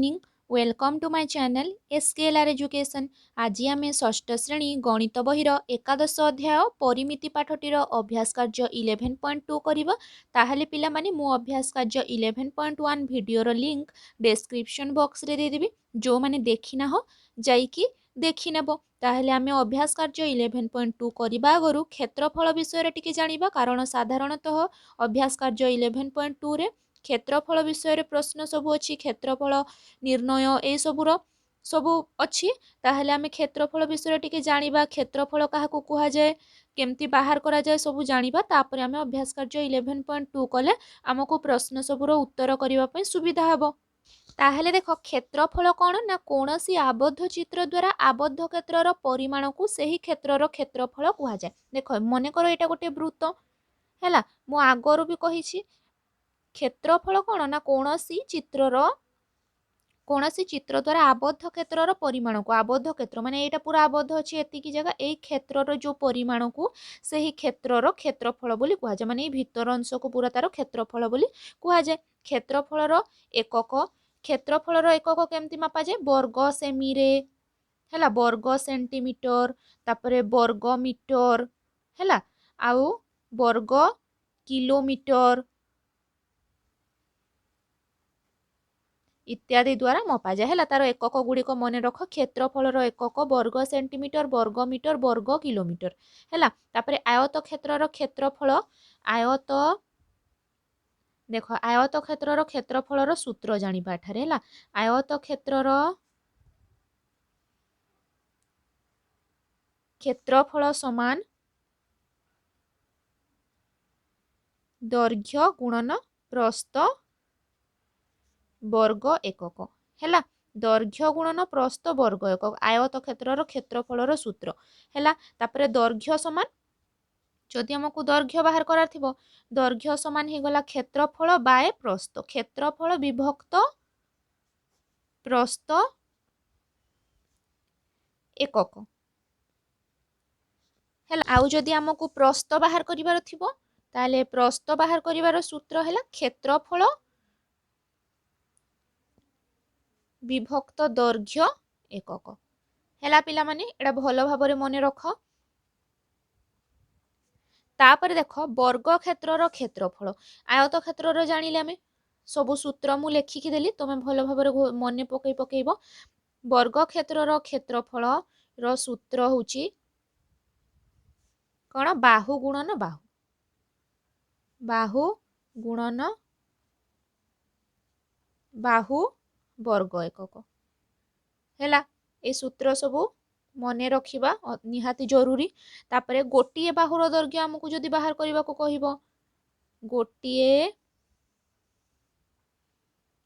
Morning welcome to my channel SKLR education. आज आम षष्ठ श्रेणी गणित बहिर एकादश अध्याय परिमिति पाठटीर अभ्यास कार्य 11.2 करबा। ताहले पिला माने मो अभ्यास कार्य 11.1 वीडियोर लिंक डिस्क्रिप्शन बॉक्स रे दे देबी। जो माने देखि ना हो जाइकी देखि नेबो। ताहले आमे अभ्यास कार्य 11.2 करबा आगरु क्षेत्रफल विषय रे टिके जानिबा, कारण साधारणतः अभ्यास कार्य 11.2 रे क्षेत्रफल विषय रे प्रश्न सब अच्छी, क्षेत्रफल निर्णय ए सबुर सबू अच्छी। ताहले आमे क्षेत्रफल विषय टिके जानिबा, क्षेत्रफल काहाकू कुहा जाए, केमती बाहर करा जाए सब जानिबा। तापर आमे अभ्यास कार्य 11.2 कले आमको प्रश्न सबुर उत्तर करिबा पई सुविधा हबो। ताहले देखो क्षेत्रफल कौन ना कौनसी आबद्ध चित्र द्वारा आबद्ध क्षेत्रर परिमाण को सही क्षेत्रर क्षेत्रफल कुहा जाए। देखो मन कर एटा गोटे वृत्त हैला, मु आगरु भी कहिछि क्षेत्रफल कौन ना कौनसी चित्र द्वारा आबद्ध क्षेत्रर परिमाण को, आबद्ध क्षेत्र माने एटा पूरा आबद्ध अछि एतिकी जगह, एई क्षेत्रर जो परिमाण को सही क्षेत्रर क्षेत्रफल बोली कुहा जाए। माने भीतर अंश को पूरा तार क्षेत्रफल बोली कुहा जाए। क्षेत्रफलर एकक, क्षेत्रफलर एकक केमती मापा जाए, वर्ग सेमी रे हैला, वर्ग सेंटीमीटर, तापरे वर्ग मीटर हैला, आउ वर्ग किलोमीटर इत्यादि द्वारा मपा जाए हैला। तार एकक गुड़िक मन रख, क्षेत्रफलर एकक वर्ग सेंटीमीटर, वर्ग मीटर, वर्ग किलोमीटर हैला। तापरे आयत क्षेत्रर क्षेत्रफल, आयत देख आयत क्षेत्रर क्षेत्रफलर सूत्र जानिबा एठारे हैला। आयत क्षेत्रर क्षेत्रफल समान दैर्घ्य गुणन प्रस्थ वर्ग एकक हैला। दैर्घ्य गुणन प्रस्थ वर्ग एकक आयत क्षेत्रर क्षेत्रफलर सूत्र हैला। तापरे दैर्घ्य समान, जदि हमको दैर्घ्य बाहर करार थिबो, दैर्घ्य समान हे गला क्षेत्रफल बाय प्रस्थ, क्षेत्रफल विभक्त प्रस्थ एकक हैला। आउ जदि हमको प्रस्थ बाहर करिवार थिबो, ताले प्रस्थ बाहर करिवार सूत्र हैला क्षेत्रफल विभक्त दैर्घ्य एकक हैला। पिला माने एडा भलो भाबरे मने रख। तापर देख वर्ग क्षेत्रर क्षेत्रफल, आयत क्षेत्रर जानिले आमे सबु सूत्र मु लेखिकी देली, तमे भलो भाबरे मने पकेइबो। वर्ग क्षेत्रर क्षेत्रफल रो सूत्र होची कौन, बाहु गुणन बाहु, बाहु गुणन बाहु वर्ग एकक हैला। ए सूत्र सबू मने रखिबा निहाती जरूरी। तापरे गोटिए बाहुर दैर्घ्य हमकु जदि बाहर करबा को कहिबो, गोटिए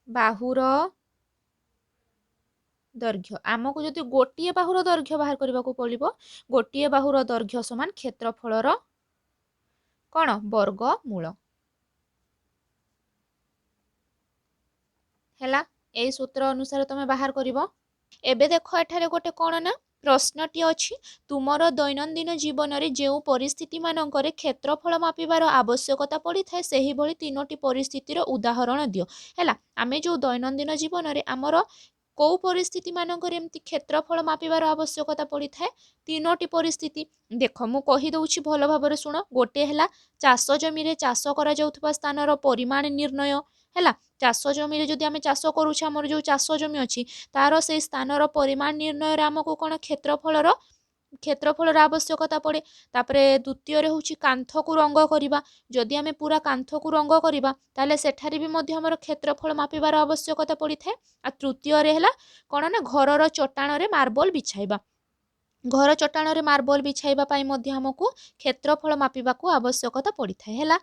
बाहुर दैर्घ्य आमको जदि गोटिए बाहुर दैर्घ्य बाहर करबा को पड़िबो, गोटिए बाहुर दैर्घ्य समान क्षेत्रफलर कौन वर्गमूल हैला। ए सूत्र अनुसार तमे बाहर करिवो। एबे देखो एठारे गोटे कौन ना प्रश्नटी अछि, तुमर दैनंदिन जीवन रे जेउ परिस्थिति मानकरे क्षेत्रफल मापिबार आवश्यकता पड़ी थाए, सेही भली तीनोटी परिस्थितिर उदाहरण दियो हैला। आमे जो दैनंदिन जीवन रे आमर कौ परिस्थिति मानकरे एमती क्षेत्रफल मापिबार आवश्यकता पड़ी थाए, तीनोटी परिस्थिति देख मु कहि दउछि भलो भाबरे सुनो। गोटे हैला चाष जमी रे चाष करा जाउथबा स्थानर परिमाण निर्णय हैला। चाष जमी रे जदि आमे चाष करूछे, हमर जो चाष जमी अछि तार से स्थानर परिमाण निर्णय रे आमको कोन क्षेत्रफलर आवश्यकता पड़े। तापरे द्वितीय रे होछि कांथ को रंग करिबा, जदि आमे पूरा कांथ को रंग करिबा ताले सेठारे भी मध्य हमर क्षेत्रफल मापिबार आवश्यकता पड़ी थाए। आ तृतीय रे हैला कोन ना घरर चट्टाण रे मार्बल बिछाइबा, घर चट्टाण रे मार्बल बिछाइबा पाई मध्य हमको क्षेत्रफल मापिबा को आवश्यकता पड़ी थाए हैला।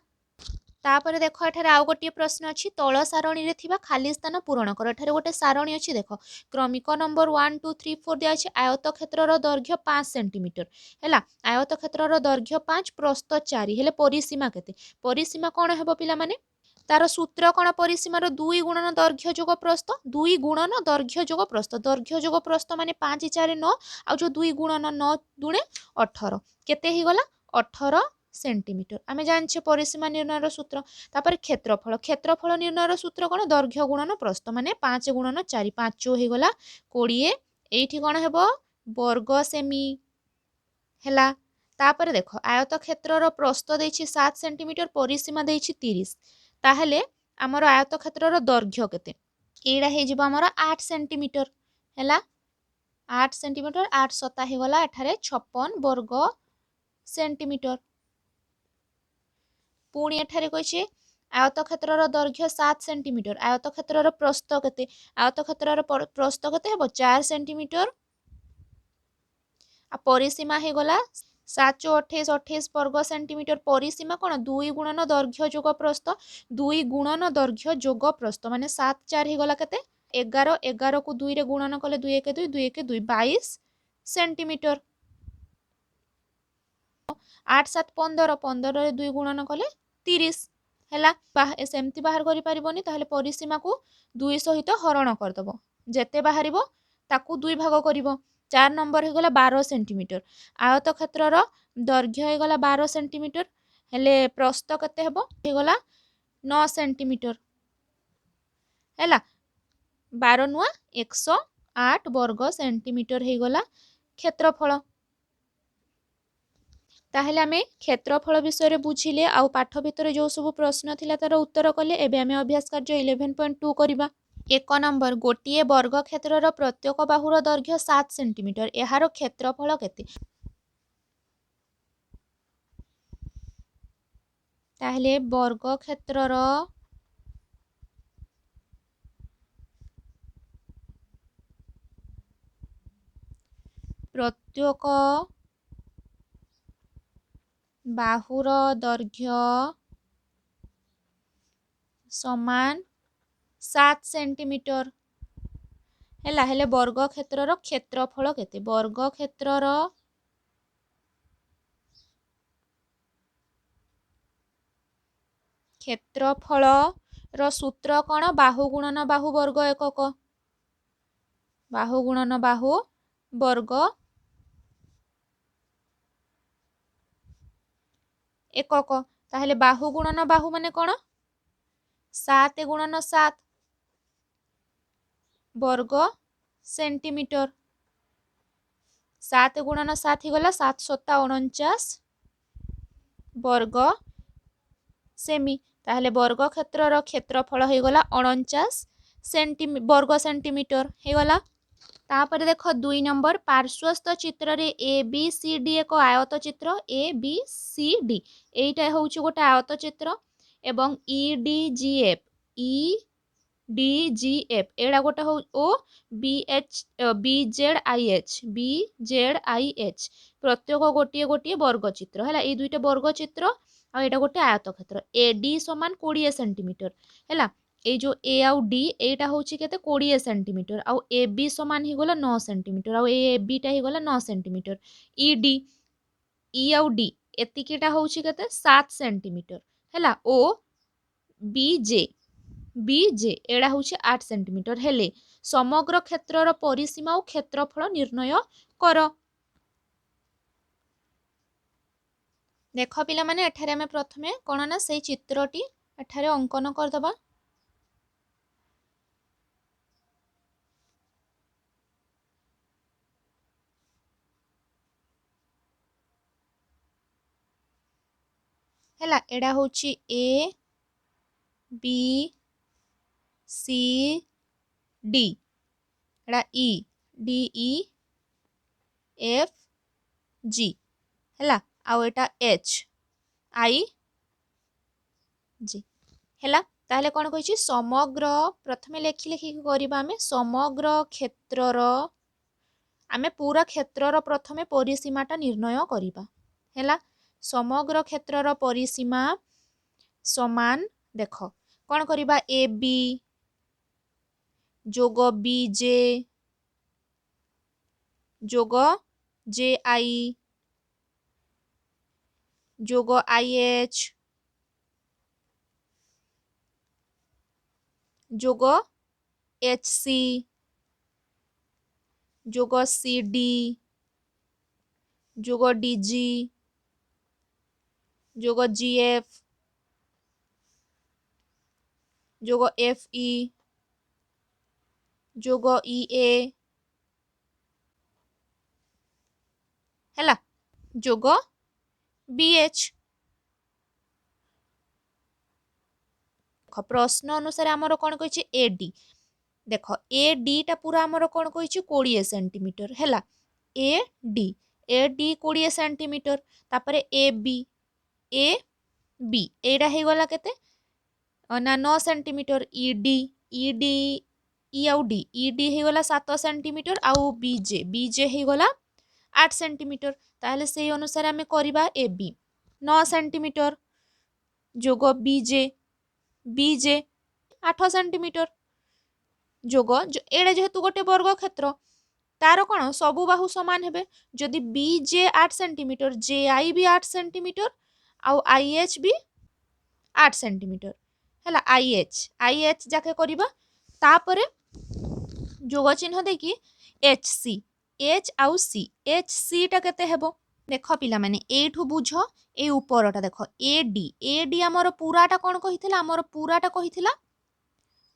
तापर देख एठारे आउ गोटे प्रश्न अछि, तळ सारणी रे थिबा खाली स्थान पूरण कर। एठारे गोटे सारणी अछि देख, क्रमिक नंबर 1 2 3 4 दिया अछि। आयत क्षेत्रर दैर्घ्य 5 सेंटीमीटर हैला, आयत क्षेत्रर दैर्घ्य 5 प्रस्थ 4 हेले परिसीमा केते, परिसीमा कोन हेबो पिला माने, तार सूत्र कोन, परिसीमार 2 गुणन दैर्घ्य जोग प्रस्थ, 2 गुणन दैर्घ्य जोग प्रस्थ, दैर्घ्य जोग प्रस्थ माने 5 4 9, आ जो 2 गुणन 9 दुणे 18 केते हि गला 18 सेंटीमीटर। आम जाने परिसीमा निर्णयर सूत्र। तापर क्षेत्रफल, क्षेत्रफल निर्णयर सूत्र कौन दैर्घ्य गुणन प्रस्थ माने 5 गुणन 4 5 चौ हो गला 20 एठी कौन हेबो वर्ग सेमी हैला। तापर देख आयत क्षेत्रर प्रस्थ देछि 7 सेंटीमीटर परिसीमा देछि 30 ताहेले हमर आयत क्षेत्रर दैर्घ्य केते एडा हे जिवो हमर 8 सेंटीमीटर हैला 8 सेंटीमीटर 8 सता हे गला एठारे 56 वर्ग सेंटीमीटर। पुणी एठारे कहिछि आयत क्षेत्रर दैर्घ्य 7 सेंटीमीटर आयत क्षेत्रर प्रस्थ केते आयत क्षेत्रर प्रस्थ केते हेबो 4 सेंटीमीटर आ परिसीमा हे गला 7 चौ 28 28 वर्ग सेंटीमीटर। परिसीमा कौन 2 गुणन दैर्घ्य जोग प्रस्थ 2 गुणन दैर्घ्य जोग प्रस्थ माने 7 4 हे गला केते 11 11 को 2 रे गुणन कले 2 1 2 2 1 2 22 सेंटीमीटर। 8 7 15 15 रे 2 गुणन कले 30 हैला। सेमती बाहर करि परिबोनी ताहले परिसीमा को 2 सहित हरण करदबो जेते बाहरिबो ताकू 2 भाग करिवो 4 नंबर हे गला 12 सेंटीमीटर आयत क्षेत्रर दैर्घ्य हे गला 12 सेंटीमीटर हेले प्रस्थ केते हेबो हे गला 9 सेंटीमीटर हैला 12 नुआ 108 वर्ग सेंटीमीटर हे गला क्षेत्रफल। ताहले आमे क्षेत्रफल विषय बुझिले आउ पाठ भितर जो सब प्रश्न थिला तार उत्तर कले। एबे आमे अभ्यास कार्य 11.2 करिबा। 1 नंबर गोटिए वर्ग क्षेत्रर प्रत्येक बाहुर दैर्घ्य 7 सेंटीमीटर एहार क्षेत्रफल केते ताहले वर्ग क्षेत्रर प्रत्येक बाहुर दैर्घ्य समान 7 सेंटीमीटर हैला हेले वर्ग क्षेत्रर क्षेत्रफल केते वर्ग क्षेत्रर क्षेत्रफल रो सूत्र कौन बाहु गुणन बाहु वर्ग एकक बाहु गुणन बाहु वर्ग एकक ताहले बाहु गुणन बाहु माने कौन 7 गुणन 7 वर्ग सेंटीमीटर 7 गुणन 7 ही गला 7 सता 49 वर्ग सेमी ताहले वर्ग क्षेत्रर क्षेत्रफल हे गला 49 वर्ग सेंटीमीटर हे गला। तापर देख 2 नंबर पार्श्वस्थ चित्र रे ए बी सी डी एक आयत चित्र ए बी सी डी एटा होउछ गोटे आयत चित्र एवं E D G F E D G F एडा गोटे हो ओ B H B Z I H प्रत्येक गोटे गोटे वर्ग चित्र हैला ए दुईटा वर्ग चित्र आ एटा गोटे आयत क्षेत्र ए डी समान 20 सेंटीमीटर हैला ए जो ए आउ डी एटा होउची केते 20 सेंटीमीटर आउ ए बी समान ही गला 9 सेंटीमीटर आउ ए बी टा ही गला 9 सेंटीमीटर ई डी ई आउ डी एतिकीटा होउची केते 7 सेंटीमीटर हैला ओ बी जे एडा होउची 8 सेंटीमीटर हेले समग्र क्षेत्रर परिसीमा और क्षेत्रफल निर्णय कर। देख पिला माने एठारे हमें प्रथमे कोन ना से चित्रटी एठारे अंकन करदबा हैला एडा होउची ए बी सी डी एडा E D E F G हैला आउ एटा एच आई जी हैला ताहले कोन कहिछि समग्र प्रथमे लेखि लेखि करिबा हमें समग्र क्षेत्रर आमे पूरा क्षेत्रर प्रथमे परिसीमाटा निर्णय करिबा हैला समग्र क्षेत्रर परिसीमा समान देख कोन करिबा ए बी जोग बी जे जोग जे आई जोग आई एच जोग एच सी जोग सी डी जोग डी जी जोग GF जोग FE जोग EA हैला जोग BH। प्रश्न अनुसार आमर कौन कही AD देख AD टा पूरा आमर कौन कही 20 सेंटीमीटर हैला AD AD 20 सेंटीमीटर तापर AB एटा हो गला केते ना 9 सेंटीमीटर ED ई आउ डी ED हो गला 7 सेंटीमीटर आउ BJ हो गला 8 सेंटीमीटर ताहले से अनुसार आमे करबा AB 9 सेंटीमीटर जोग BJ 8 सेंटीमीटर जोग एड़ा जेहेतु गोटे वर्ग क्षेत्र तार कौन सबु बाहु समान हेबे जदि BJ 8 सेंटीमीटर JI भी 8 सेंटीमीटर आउ IH भी 8 सेंटीमीटर हैला IH जाके करबा तापरे जोग चिन्ह देखि HC H आउ C HC टा केते हेबो देख पिला माने एठू बुझ ए ऊपरटा देख AD आमर पूराटा कौन कहिथिला आमर पूराटा कहिथिला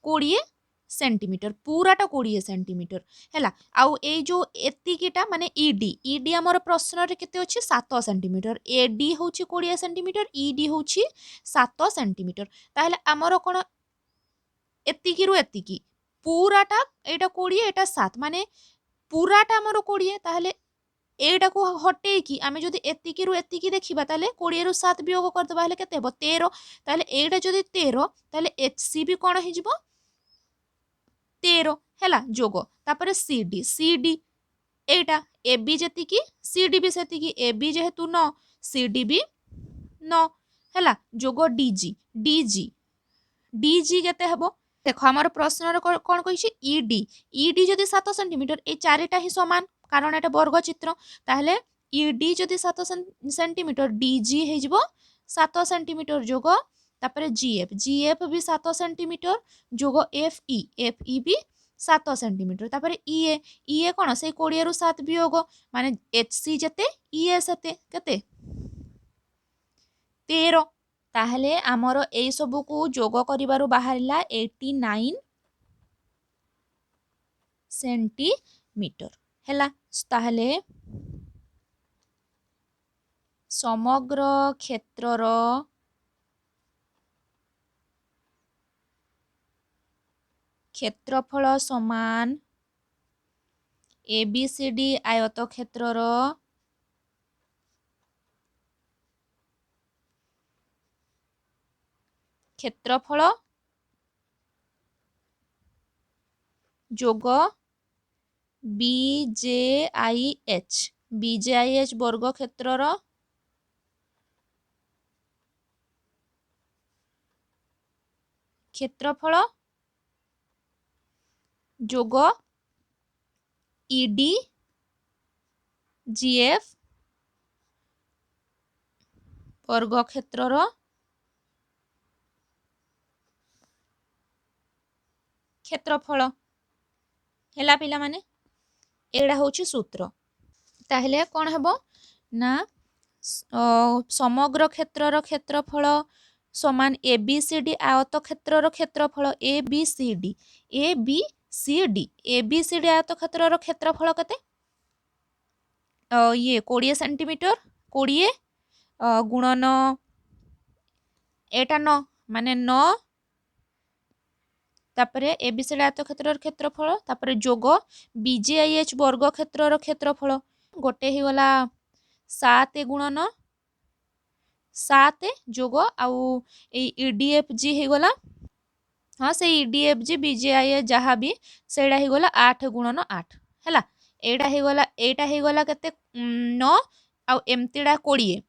20 सेंटीमीटर पूराटा 20 सेंटीमीटर हैला आउ ए जो एतिकीटा माने ED आमर प्रश्न रे केते अछि 7 सेंटीमीटर AD होछि 20 सेंटीमीटर ED होछि 7 सेंटीमीटर ताहले आमर कोन एतिकी रु एतिकी पूराटा एटा 20 एटा 7 माने पूराटा आमर 20 ताहले एटा को हटे कि आमे जदि एतिकी रु एतिकी देखिबा ताले 20 रु 7 वियोग करदबा हले केते हेबो 13 ताले एटा जदि 13 ताले HC भी कोन हि जिवो 13 हैला जोग तापर CD एटा AB जेतिकी CD भी सेतिकी AB जेहेतु 9 CD भी 9 हैला जोग DG केते हेबो देखो हमर प्रश्न रे कोन कहिछि ED जदि 7 सेंटीमीटर ए चारिटा ही समान कारण एटा वर्ग चित्र ताहले ED जदि 7 सेंटीमीटर DG हे जिवो 7 सेंटीमीटर जोग तापर GF भी 7 सेंटीमीटर जोग FE भी 7 सेंटीमीटर तापर EA कोन से 20 रु 7 वियोग माने HC जते EA सते केते 13 ताहले आमर ए सबु को जोग करिबारु बाहरिला 89 सेंटीमीटर हैला ताहले समग्र क्षेत्रर क्षेत्रफल समान ABCD आयत क्षेत्रर क्षेत्रफल जोग BJIH वर्ग क्षेत्रर क्षेत्रफल जोग ED GF वर्ग क्षेत्रर क्षेत्रफल हैला पिला माने एड़ा होछि सूत्र ताहले कोन हेबो ना समग्र क्षेत्रर क्षेत्रफल समान ABCD आयत क्षेत्रर क्षेत्रफल ABCD आयत क्षेत्रर क्षेत्रफल केते ये 20 सेंटीमीटर 20 गुणन एटा 9 माने 9 तापरे ABCD आयत क्षेत्रर क्षेत्रफल तापरे जोग BJIH वर्ग क्षेत्रर क्षेत्रफल गोटे ही गला 7 गुणन 7 जोग आउ EDFG ही गला हाँ से EDFG BJIH जहाँ भी सेड़ा ही गला 8 गुणन 8 हैला एटा ही गला केते 9 आउ एमतीडा 20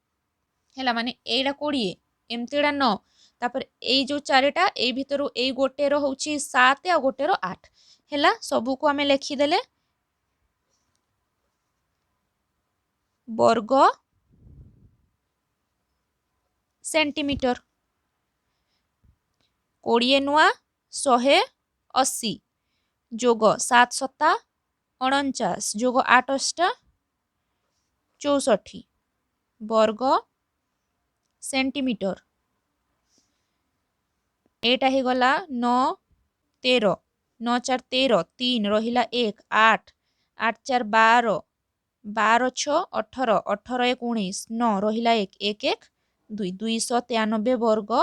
हैला माने एटा 20 एमतीडा 9 तापर एई जो चारिटा एई भितरु एई गोटे रो होची 7 आ गोटे रो 8 हैला सबु को हमें लिखि देले वर्ग सेंटीमीटर 20 नुआ 180 जोग 7 सता 49 जोग 8 अष्टा 64 वर्ग सेंटीमीटर। एटा ही गला 9 13 9 4 13 3 रहिला 1 8 8 4 12 12 6 18 18 1 19 9 रहिला 1 1 1 2 293 वर्ग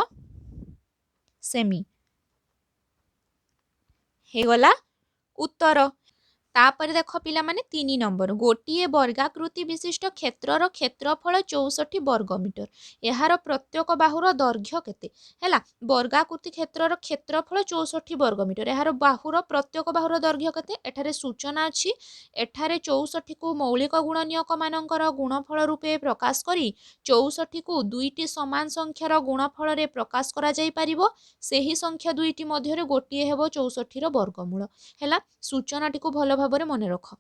सेमी हे गला उत्तर। तापर देख पिला माने 3 नंबर गोटिए वर्गाकृति विशिष्ट क्षेत्रर क्षेत्रफल 64 वर्गमीटर। यार प्रत्येक बाहुर दैर्घ्य केते हैला वर्गाकृति क्षेत्रर क्षेत्रफल 64 वर्गमीटर। यार बाहुर प्रत्येक बाहुर दैर्घ्य केते एठारे सूचना अछि। एठारे 64 को मौलिक गुणनीयक मानकर गुणफल रूपे प्रकाश करी 64 को दुईटी समान संख्यार गुणफल रे प्रकाश करा जाई परिबो। सेही संख्या दुईटी मध्यरे गोटिए हेबो 64 र वर्गमूल हैला। सूचनाटी को भल भाबरे मने रख।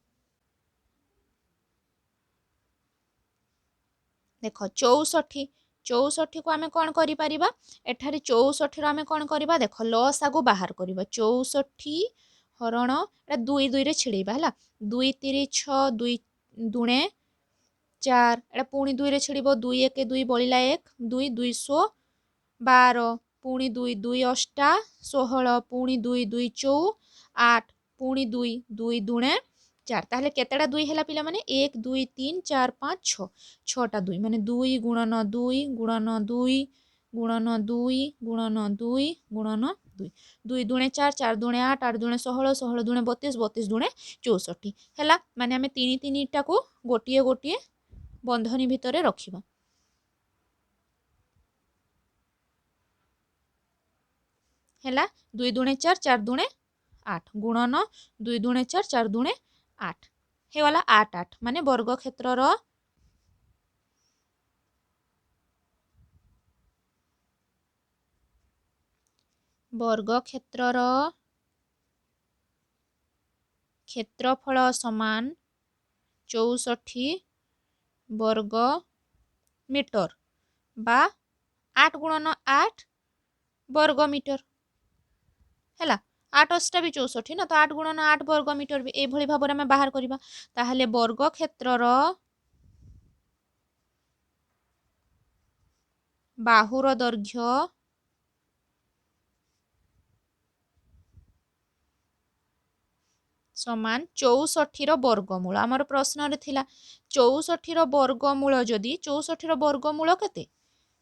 देख 64 64 को आमे कौन करि परिबा एठारे 64 रो आमे कौन करिबा देख लस आगु बाहर करिबा 64 हरण एटा 2 2 रे छिड़ेबा हैला 2 3 6 2 दुणे 4 एटा पुणी 2 रे छिड़िबो 2 1 2 बळिला 1 2 212 पुणी 2 2 8 16 पुणी 2 2 8 पुणी 2 2 दुणे 4 ताहले केतेटा 2 हैला पिला माने 1 2 3 4 5 6 6टा 2 माने 2 गुणन 2 गुणन 2 गुणन 2 गुणन 2 गुणन 2 2 दुणे 4 4 दुणे 8 8 दुणे 16 16 दुणे 32 32 दुणे 64 हैला माने आमे 3 3 टा को गोटिए गोटिए बंधनी भितरे रखिबा हैला 2 दुणे 4 4 दुणे 8 गुणन 2 दुणे 4 4 दुणे 8 हे वाला 8 8 माने वर्ग क्षेत्रर क्षेत्रफल समान 64 वर्ग मीटर बा 8 गुणन 8 वर्ग मीटर हैला 8 अष्टा भी 64 ना तो 8 गुणन 8 वर्ग मीटर भी ए भली भाबरे में बाहर करिबा ताहले वर्ग क्षेत्रर बाहुर दैर्घ्य समान 64 रो वर्गमूल। आमर प्रश्न रे थिला 64 रो वर्गमूल जदि 64 रो वर्गमूल केते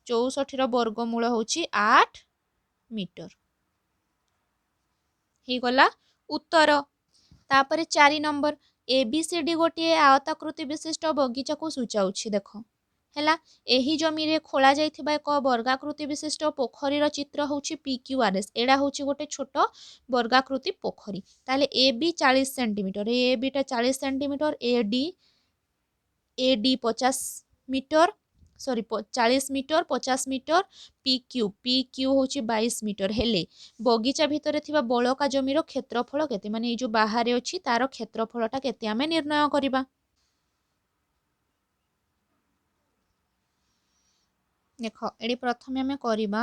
64 रो वर्गमूल होची 8 मीटर ही गला उत्तर। तापरे 4 नंबर एबीसीडी गोटे आयताकृति विशिष्ट बगीचा को सूचाउछि देख हैला एही जमी रे खोला जाइथिबा एक वर्गाकृति विशिष्ट पोखरीर चित्र होछि PQRS एडा होछि गोटे छोट वर्गाकृति पोखरी ताले ए बी 40 सेंटीमीटर ए बीटा 40 centimetre AD 50 metre sorry 40 metre 50 metre PQ होछि 22 मीटर हेले बगीचा भितरे थिबा बळका जमीर क्षेत्रफल केते माने ए जो बाहर अछि तार क्षेत्रफलटा केते आमे निर्णय करिबा देख एडी प्रथमे आमे करिबा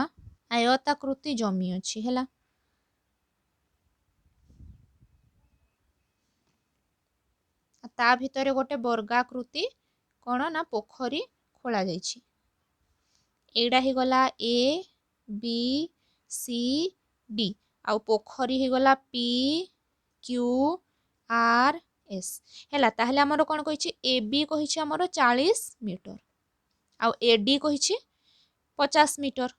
आयताकृति जमी अछि हैला ता भितरे गोटे वर्गाकृति कोन ना पोखरी खोला जाइछि एडा ही गला ए बी सी डी आउ पोखरी ही गला पी क्यू आर एस हैला ताहले हमर कोन कहिछि ए बी कहिछि हमर 40 मीटर आउ ए डी कहिछि 50 मीटर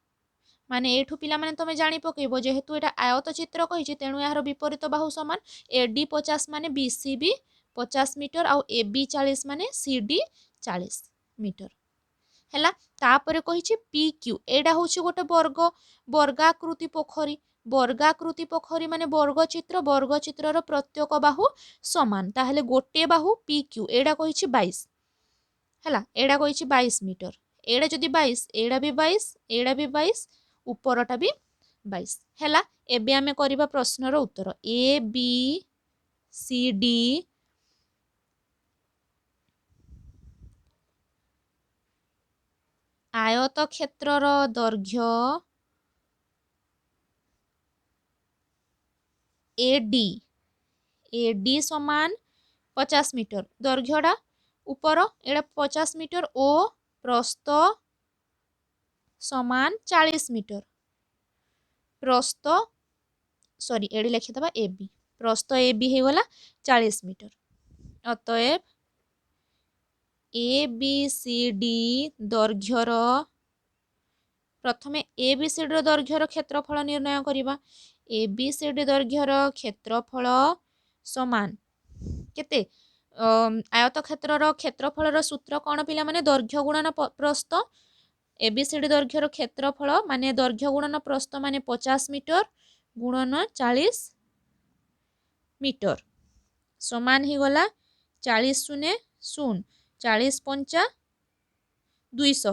माने एठू पिला माने तमे जानि पकेइबो जेहेतु एटा आयत चित्र कहिछि तेनु यार विपरीत बाहु समान एडी 50 माने बीसी भी 50 मीटर आउ ए बी 40 माने सी डी 40 मीटर हैला तापरे कहिछि पी क्यू एडा होछि गोटे वर्गाकृति पोखरी माने वर्ग चित्रर प्रत्येक बाहु समान ताहले गोटे बाहु पी क्यू एडा कहिछि 22 हैला एडा कहिछि 22 मीटर एडा जदि 22 एडा भी 22 एडा भी 22 ऊपरटा भी 22 हैला एबे आमे करिबा प्रश्नर उत्तर ए बी सी डी आयत क्षेत्रर दैर्घ्य एडी समान 50 मीटर दैर्घ्यटा ऊपर एडा 50 मीटर ओ प्रस्थ समान 40 मीटर। प्रस्थ सॉरी एडी लिखिदबा ए बी, प्रस्थ ए बी हो गला 40 मीटर। अतएव ए बी सी डी दैर्घ्यर प्रथमे ए बी सी डी दैर्घ्यर क्षेत्रफल निर्णय करबा। ए बी सी डी दैर्घ्यर क्षेत्रफल समान केते आयतक्षेत्रर क्षेत्रफलर सूत्र कौन पिला माने दैर्घ्य गुणन प्रस्थ। ए बी सी डी दैर्घ्यर क्षेत्रफल माने दैर्घ्य गुणन प्रस्थ माने 50 मीटर गुणन 40 मीटर समान ही गला 40 शून्य शून्य 40 पंचा 200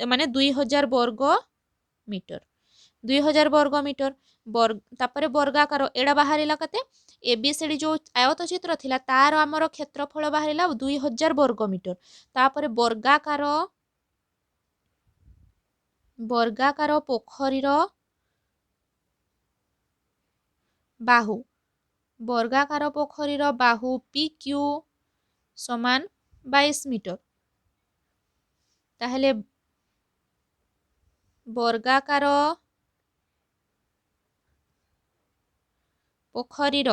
माने 2000 वर्ग मीटर 2000 वर्ग मीटर तापर वर्गाकार एडा बाहरिला कते ए बी सी डी जो आयत चित्र थिला तार आमर क्षेत्रफल बाहरिला 2000 वर्ग मीटर। तापर वर्गाकार पोखरीर बाहु वर्गाकार पोखरीर बाहु पी क्यू समान 22 मीटर। ताहले वर्गाकार पोखरीर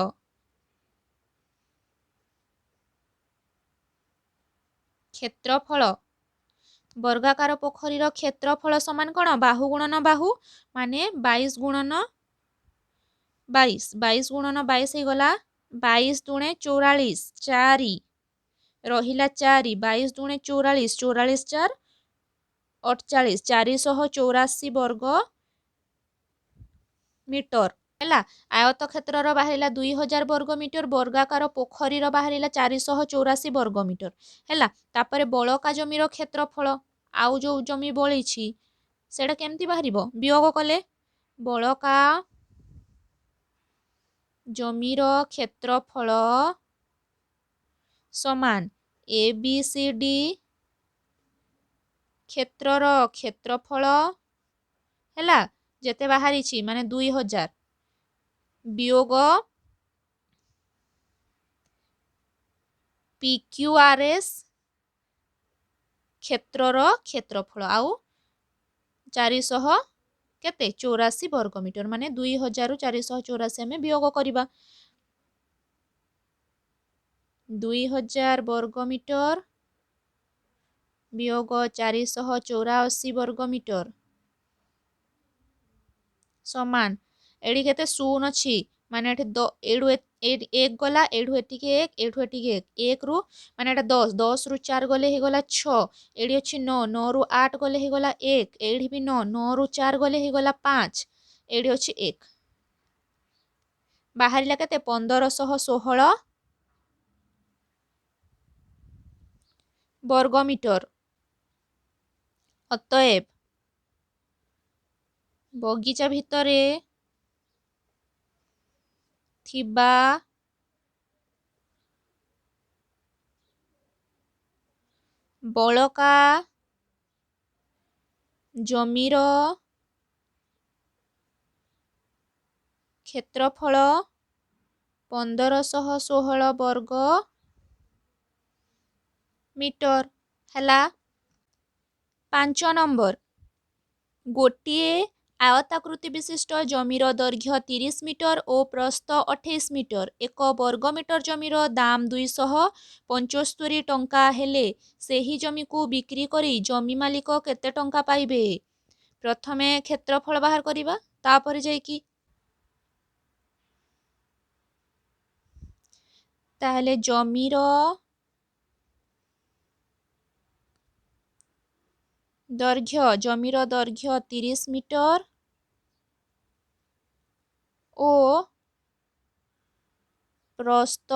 क्षेत्रफल वर्गाकार पोखरीर क्षेत्रफल समान कौन बाहु गुणन बाहु माने 22 गुणन 22 22 गुणन 22 हो गला 22 दुणे 44 4 रहिला 4 22 दुणे 44 44 4 48 484 वर्ग मीटर हैला। आयत क्षेत्रर बाहरिला 2000 वर्ग मीटर वर्गाकार पोखरीर बाहरिला 484 वर्ग मीटर हैला। तापरे बळका जमीर क्षेत्रफल आउ जो जमी बळीछि सेटा केमती बाहरिबो वियोग कले बळका जमीर क्षेत्रफल समान ए बी सी डी क्षेत्रर क्षेत्रफल हैला जेते बाहरिछि माने 2000 वियोग पी क्यू आर एस क्षेत्रर क्षेत्रफल आउ 400 केते 84 वर्ग मीटर माने 2000 484 हमें वियोग करिबा 2000 वर्ग मीटर वियोग 484 वर्ग मीटर समान एडी केते शून अछि माने एडू एक गला एडू एटिके एक एडू एटिके एक रु माने एटा 10 10 रु 4 गले हे गला 6 एडी अछि 9 9 रु 8 गले हे गला 1 एडी भी 9 9 रु 4 गले हे गला 5 एडी अछि 1 बाहरिला केते 1516 वर्ग मीटर। अतएव बगीचा भितरे थिबा बळका जमीर क्षेत्रफल 1516 वर्ग मीटर हैला। 5 नंबर गोटिए आयताकृति विशिष्ट जमीर दैर्घ्य 30 मीटर और प्रस्थ 28 मीटर एक वर्ग मीटर जमीर दाम 275 टंका हेले सेही जमी को बिक्री करी जमी मालिक केते टंका पाइबे। प्रथमे क्षेत्रफल बाहर करिबा तापर जाईकी ताहले जमीर दैर्घ्य 30 मीटर ओ प्रस्थ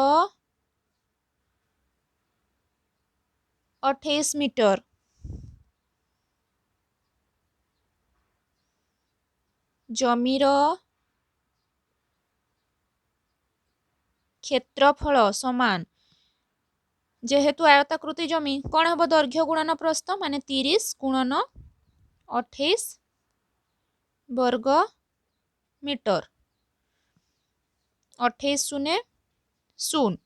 28 मीटर जमीर क्षेत्रफल समान जेहेतु आयताकृति जमी कौन हम दैर्घ्य गुणन प्रस्थ माने 30 गुणन 28 वर्ग मीटर 28 शून्य शून्य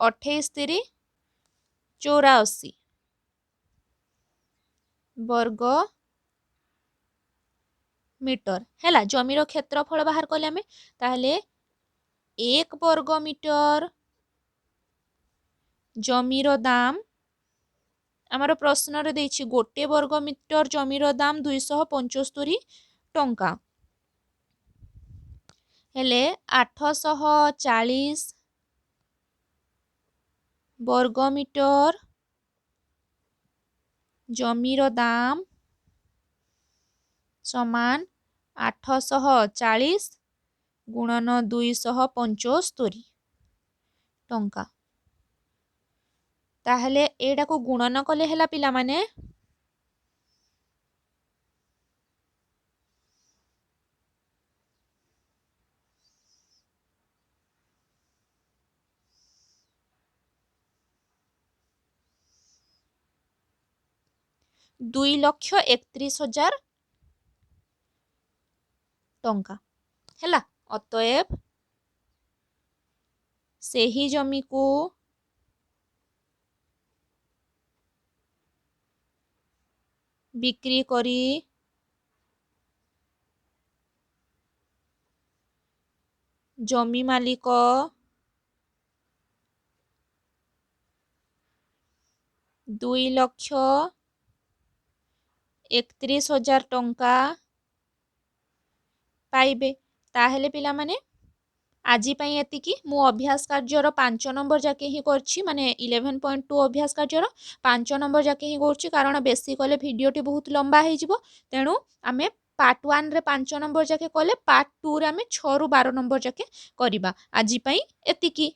28 3 84 ବର୍ଗ ମିଟର ହେଲା। ଜମିର କ୍ଷେତ୍ରଫଳ ବାହାର କଲେ ଆମେ, ତାହେଲେ 1 ବର୍ଗ ମିଟର ଜମିର ଦାମ, ଆମର ପ୍ରଶ୍ନରେ ଦେଇଛି 1 ବର୍ଗ ମିଟର ଜମିର ଦାମ 275 ଟଙ୍କା, ହେଲେ 840 ବର୍ଗ ମିଟର ଜମିର ଦାମ ସମାନ 840 ଗୁଣନ 275 ଟଙ୍କା। ତାହେଲେ ଏଇଟାକୁ ଗୁଣନ କଲେ ହେଲା ପିଲାମାନେ 2,31,000 ଟଙ୍କା ହେଲା। ଅତଏବ ସେହି ଜମିକୁ ବିକ୍ରି କରି ଜମି ମାଲିକ 2,31,000 ଟଙ୍କା ପାଇବେ। ତାହେଲେ ପିଲାମାନେ ଆଜି ପାଇଁ ଏତିକି। ମୁଁ ଅଭ୍ୟାସ କାର୍ଯ୍ୟର 5 ନମ୍ବର ଯାକେ ହିଁ କରିଛି, ମାନେ 11.2 ଅଭ୍ୟାସ କାର୍ଯ୍ୟର 5 ନମ୍ବର ଯାକେ ହିଁ କରୁଛି, କାରଣ ବେଶୀ କଲେ ଭିଡ଼ିଓଟି ବହୁତ ଲମ୍ବା ହେଇଯିବ। ତେଣୁ ଆମେ ପାର୍ଟ 1ରେ 5 ନମ୍ବର ଯାକେ କଲେ ପାର୍ଟ 2ରେ ଆମେ 6ରୁ 12 ନମ୍ବର ଯାକେ କରିବା। ଆଜି ପାଇଁ ଏତିକି।